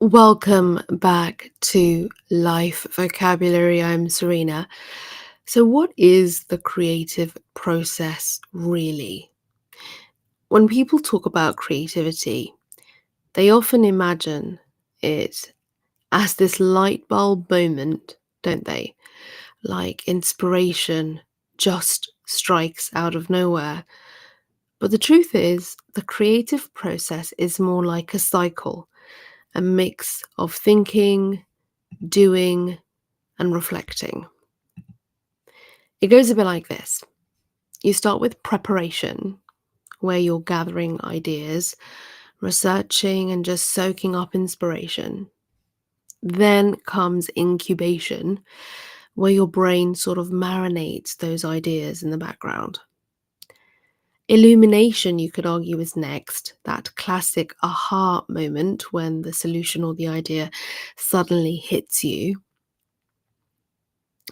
Welcome back to Life Vocabulary. I'm Serena. So, what is the creative process really? When people talk about creativity, they often imagine it as this light bulb moment, don't they? Like inspiration just strikes out of nowhere. But the truth is, the creative process is more like a cycle, a mix of thinking, doing, and reflecting. It goes a bit like this. You start with preparation, where you're gathering ideas, researching, and just soaking up inspiration. Then comes incubation, where your brain sort of marinates those ideas in the background. Illumination, you could argue, is next, that classic aha moment when the solution or the idea suddenly hits you.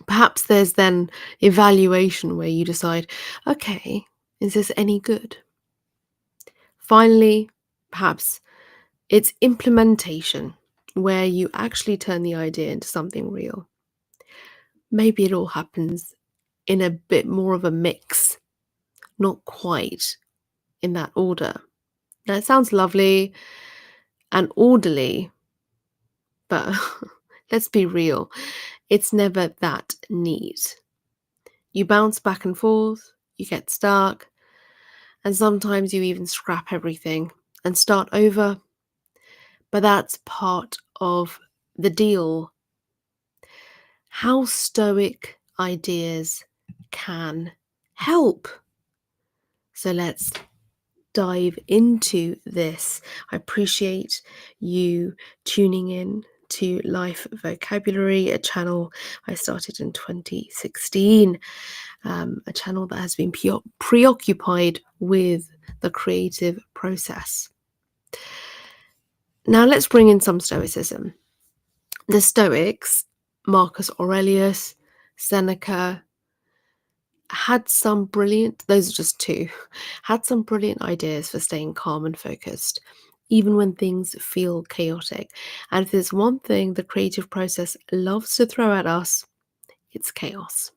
Perhaps there's then evaluation where you decide, okay, is this any good? Finally, perhaps it's implementation where you actually turn the idea into something real. Maybe it all happens in a bit more of a mix, not quite in that order. Now, it sounds lovely and orderly, but let's be real, it's never that neat. You bounce back and forth, you get stuck, and sometimes you even scrap everything and start over, but that's part of the deal. How Stoic ideas can help. So let's dive into this. I appreciate you tuning in to Life Vocabulary, a channel I started in 2016, a channel that has been preoccupied with the creative process. Now let's bring in some Stoicism. The Stoics, Marcus Aurelius, Seneca, had some brilliant, those are just two, had some brilliant ideas for staying calm and focused, even when things feel chaotic. And if there's one thing the creative process loves to throw at us, it's chaos.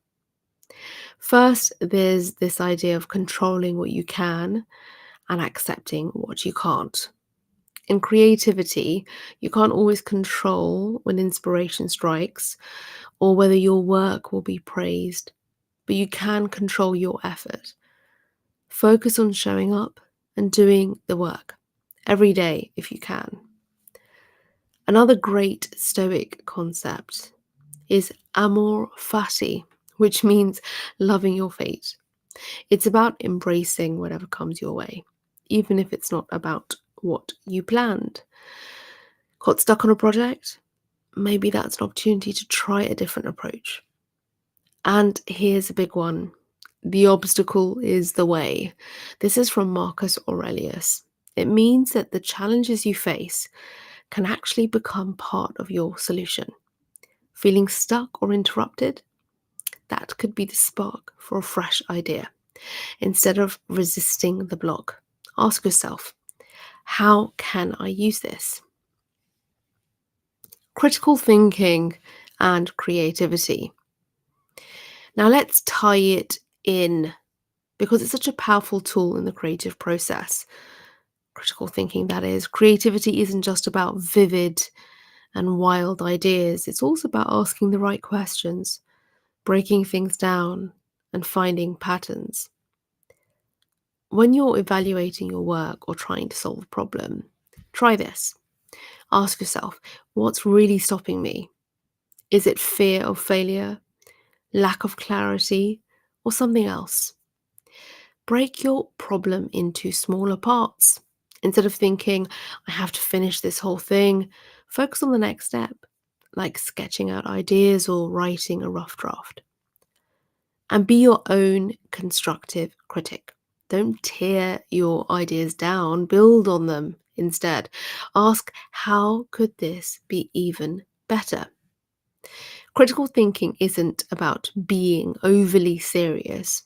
First, there's this idea of controlling what you can and accepting what you can't. In creativity, you can't always control when inspiration strikes or whether your work will be praised, but you can control your effort. Focus on showing up and doing the work every day if you can. Another great Stoic concept is amor fati, which means loving your fate. It's about embracing whatever comes your way, even if it's not about what you planned. Got stuck on a project? Maybe that's an opportunity to try a different approach. And here's a big one. The obstacle is the way. This is from Marcus Aurelius. It means that the challenges you face can actually become part of your solution. Feeling stuck or interrupted? That could be the spark for a fresh idea. Instead of resisting the block, ask yourself, how can I use this? Critical thinking and creativity. Now let's tie it in because it's such a powerful tool in the creative process. Critical thinking, that is. Creativity isn't just about vivid and wild ideas, it's also about asking the right questions, breaking things down, and finding patterns. When you're evaluating your work or trying to solve a problem, try this. Ask yourself, what's really stopping me? Is it fear of failure, lack of clarity, or something else? Break your problem into smaller parts. Instead of thinking, I have to finish this whole thing, focus on the next step, like sketching out ideas or writing a rough draft. And be your own constructive critic. Don't tear your ideas down, build on them instead. Ask, how could this be even better? Critical thinking isn't about being overly serious.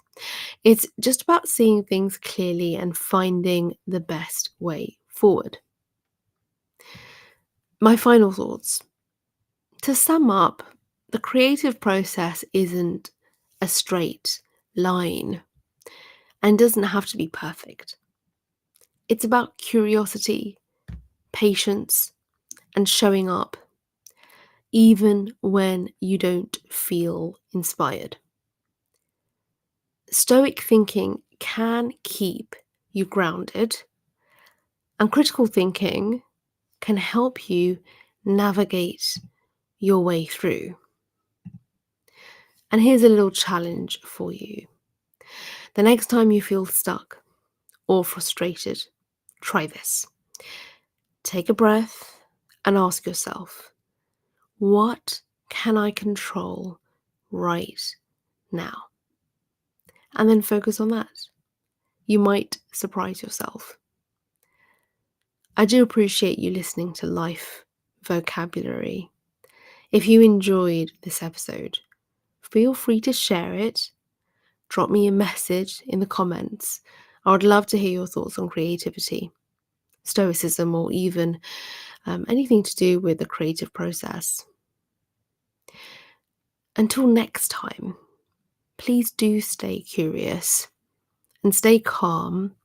It's just about seeing things clearly and finding the best way forward. My final thoughts. To sum up, the creative process isn't a straight line and doesn't have to be perfect. It's about curiosity, patience, and showing up, even when you don't feel inspired. Stoic thinking can keep you grounded, and critical thinking can help you navigate your way through. And here's a little challenge for you. The next time you feel stuck or frustrated, try this. Take a breath and ask yourself, what can I control right now? And then focus on that. You might surprise yourself. I do appreciate you listening to Life Vocabulary. If you enjoyed this episode, feel free to share it. Drop me a message in the comments. I would love to hear your thoughts on creativity, stoicism, or even anything to do with the creative process. Until next time, please do stay curious and stay calm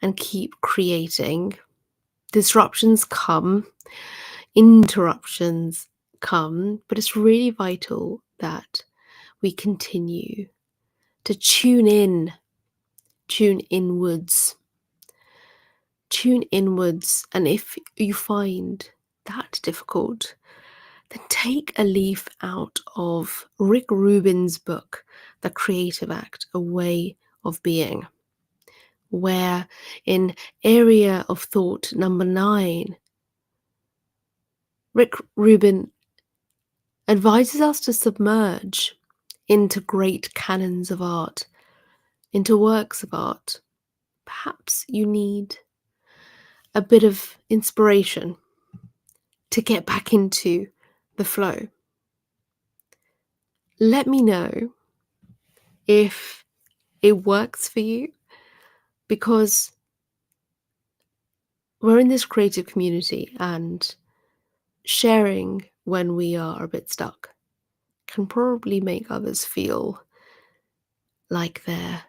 and keep creating. Disruptions come, interruptions come, but it's really vital that we continue to tune inwards. Tune inwards, and if you find that difficult, then take a leaf out of Rick Rubin's book, The Creative Act, A Way of Being, where in area of thought number 9, Rick Rubin advises us to submerge into great canons of art, into works of art. Perhaps you need a bit of inspiration to get back into the flow. Let me know if it works for you, because we're in this creative community, and sharing when we are a bit stuck can probably make others feel like they're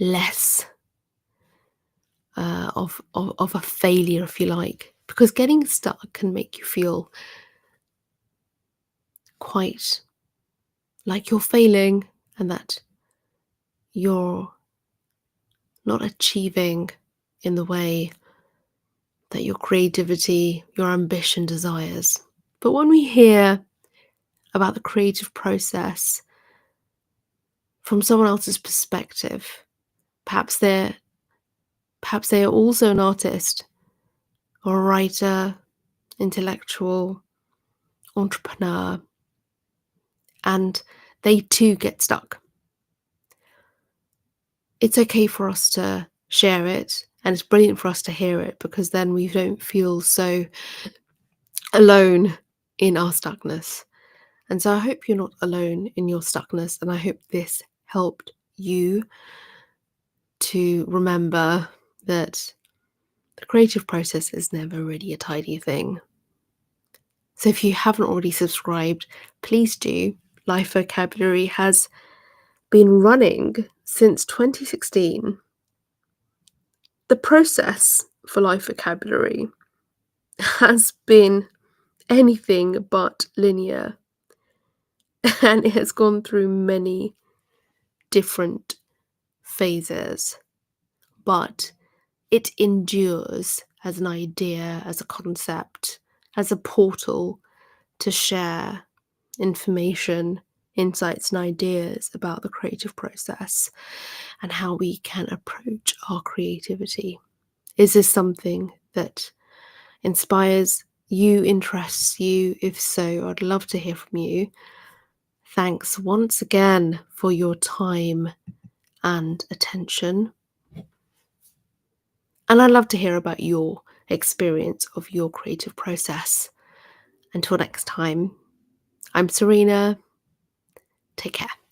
less of a failure, if you like, because getting stuck can make you feel quite like you're failing and that you're not achieving in the way that your creativity, your ambition desires. But when we hear about the creative process from someone else's perspective, perhaps they are also an artist or a writer, intellectual, entrepreneur, and they too get stuck. It's okay for us to share it, and it's brilliant for us to hear it, because then we don't feel so alone in our stuckness. And so I hope you're not alone in your stuckness, and I hope this helped you to remember that the creative process is never really a tidy thing. So if you haven't already subscribed, please do. Life Vocabulary has been running since 2016. The process for Life Vocabulary has been anything but linear, and it has gone through many different phases, but it endures as an idea, as a concept, as a portal to share information, insights, and ideas about the creative process and how we can approach our creativity. Is this something that inspires you, interests you? If so, I'd love to hear from you. Thanks once again for your time and attention. And I'd love to hear about your experience of your creative process. Until next time, I'm Serena. Take care.